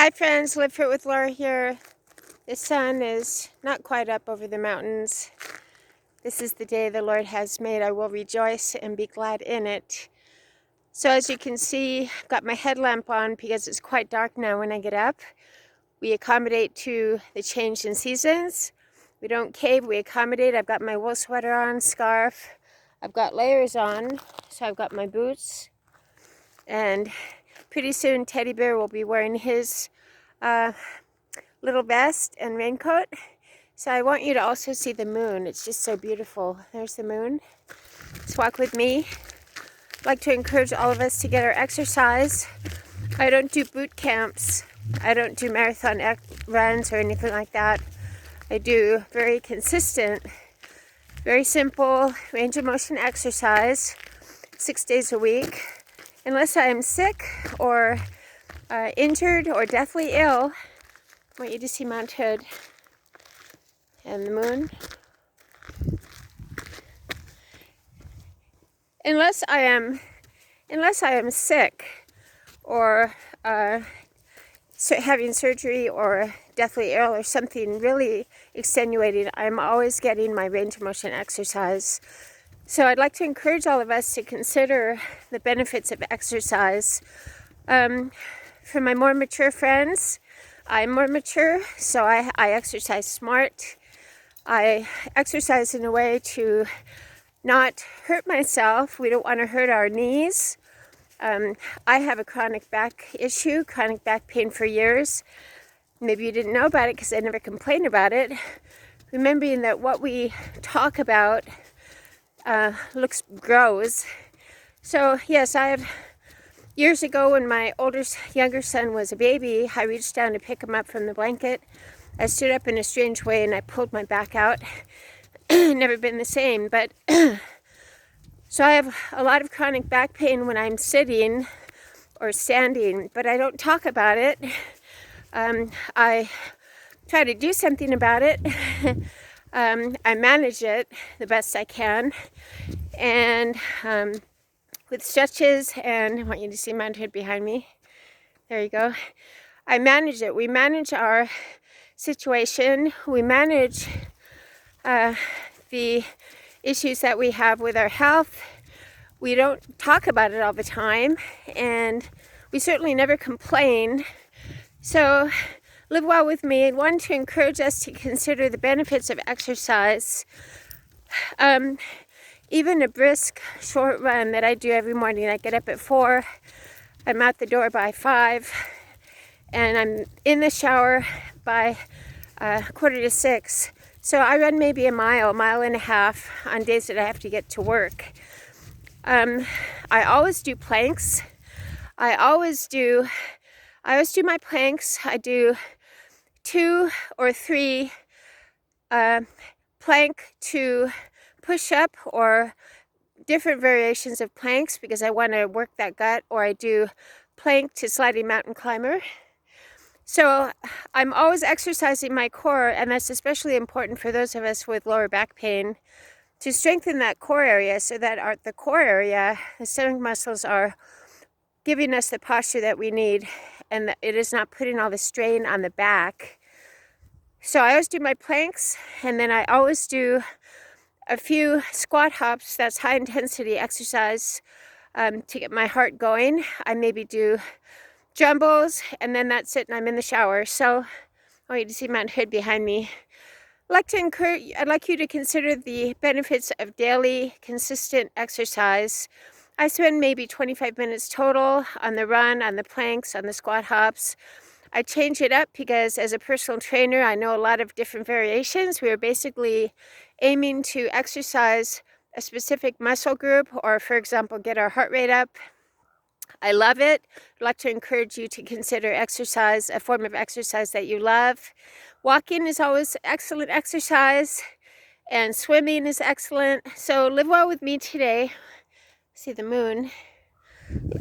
Hi friends, Live Fruit with Laura here. The sun is not quite up over the mountains. This is the day the Lord has made. I will rejoice and be glad in it. So as you can see, I've got my headlamp on because it's quite dark now when I get up. We accommodate to the change in seasons. We don't cave, we accommodate. I've got my wool sweater on, scarf. I've got layers on, so I've got my boots. And pretty soon Teddy Bear will be wearing his little vest and raincoat. So I want you to also see the moon. It's just so beautiful. There's the moon. Just walk with me. I'd like to encourage all of us to get our exercise. I don't do boot camps. I don't do marathon runs or anything like that. I do very consistent, very simple range of motion exercise 6 days a week. Unless I am sick or injured or deathly ill, I want you to see Mount Hood and the moon. Unless I am sick or having surgery or deathly ill or something really extenuating, I'm always getting my range of motion exercise. So I'd like to encourage all of us to consider the benefits of exercise. For my more mature friends, I'm more mature, so I exercise smart. I exercise in a way to not hurt myself. We don't want to hurt our knees. I have a chronic back issue, chronic back pain for years. Maybe you didn't know about it because I never complain about it. Remembering that what we talk about grows. So yes, years ago when my younger son was a baby, I reached down to pick him up from the blanket. I stood up in a strange way and I pulled my back out. Never been the same, but so I have a lot of chronic back pain when I'm sitting or standing, but I don't talk about it. I try to do something about it. I manage it the best I can, and with stretches, and I want you to see Mount Hood behind me. There you go. I manage it. We manage our situation. We manage the issues that we have with our health. We don't talk about it all the time, and we certainly never complain. So live well with me. I want to encourage us to consider the benefits of exercise. Even a brisk short run that I do every morning. I get up at 4, I'm out the door by 5, and I'm in the shower by 5:45. So I run maybe a mile and a half on days that I have to get to work. I always do planks. I always do my planks. I do 2 or 3 plank to push up or different variations of planks because I want to work that gut, or I do plank to sliding mountain climber. So I'm always exercising my core, and that's especially important for those of us with lower back pain, to strengthen that core area so that the core area, the stomach muscles, are giving us the posture that we need, and that it is not putting all the strain on the back. So I always do my planks, and then I always do a few squat hops. That's high intensity exercise to get my heart going. I maybe do jumbles, and then that's it, and I'm in the shower. So I want you to see Mount Hood behind me. I'd like you to consider the benefits of daily, consistent exercise. I spend maybe 25 minutes total on the run, on the planks, on the squat hops. I change it up because as a personal trainer, I know a lot of different variations. We are basically aiming to exercise a specific muscle group, or for example, get our heart rate up. I love it. I'd like to encourage you to consider exercise, a form of exercise that you love. Walking is always excellent exercise, and swimming is excellent. So live well with me today. See the moon.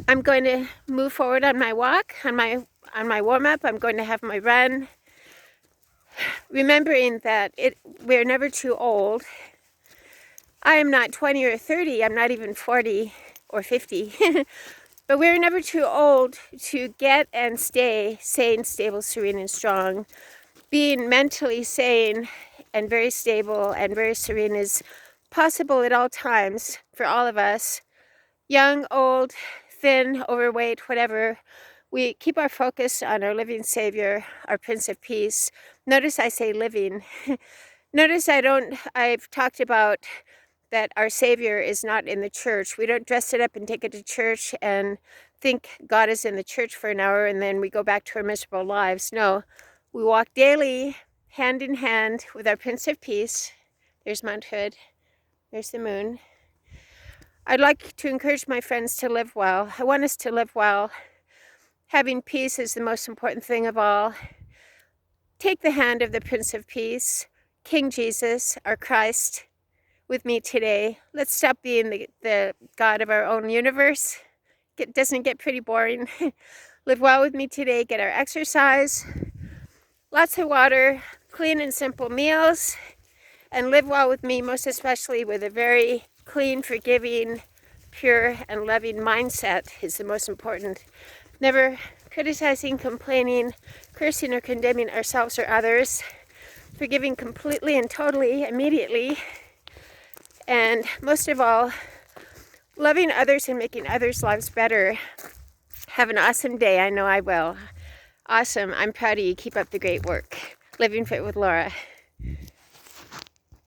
I'm going to move forward on my walk, on my warm-up. I'm going to have my run, remembering that we're never too old. I am not 20 or 30. I'm not even 40 or 50. But we're never too old to get and stay sane, stable, serene, and strong. Being mentally sane and very stable and very serene is possible at all times for all of us. Young, old, thin, overweight, whatever. We keep our focus on our living Savior, our Prince of Peace. Notice I say living. Notice I've talked about that our Savior is not in the church. We don't dress it up and take it to church and think God is in the church for an hour and then we go back to our miserable lives. No, we walk daily, hand in hand with our Prince of Peace. There's Mount Hood. There's the moon. I'd like to encourage my friends to live well. I want us to live well. Having peace is the most important thing of all. Take the hand of the Prince of Peace, King Jesus, our Christ, with me today. Let's stop being the God of our own universe. Doesn't it get pretty boring? Live well with me today. Get our exercise, lots of water, clean and simple meals, and live well with me, most especially with a very clean, forgiving, pure, and loving mindset is the most important. Never criticizing, complaining, cursing, or condemning ourselves or others. Forgiving completely and totally, immediately. And most of all, loving others and making others' lives better. Have an awesome day. I know I will. Awesome. I'm proud of you. Keep up the great work. Living Fit with Laura.